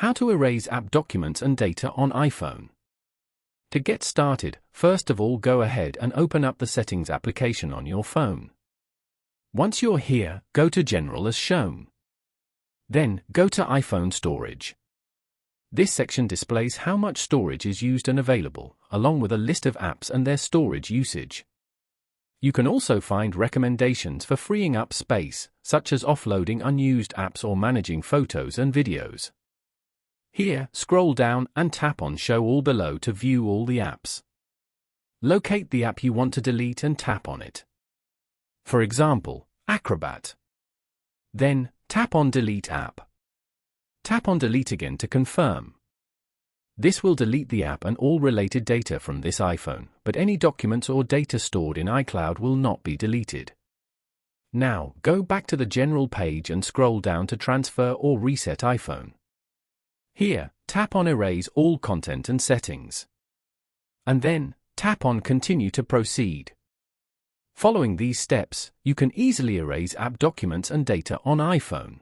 How to erase app documents and data on iPhone. To get started, first of all go ahead and open up the Settings application on your phone. Once you're here, go to General as shown. Then, go to iPhone Storage. This section displays how much storage is used and available, along with a list of apps and their storage usage. You can also find recommendations for freeing up space, such as offloading unused apps or managing photos and videos. Here, scroll down and tap on Show All below to view all the apps. Locate the app you want to delete and tap on it. For example, Acrobat. Then, tap on Delete App. Tap on Delete again to confirm. This will delete the app and all related data from this iPhone, but any documents or data stored in iCloud will not be deleted. Now, go back to the General page and scroll down to Transfer or Reset iPhone. Here, tap on Erase All Content and Settings. And then, tap on Continue to proceed. Following these steps, you can easily erase app documents and data on iPhone.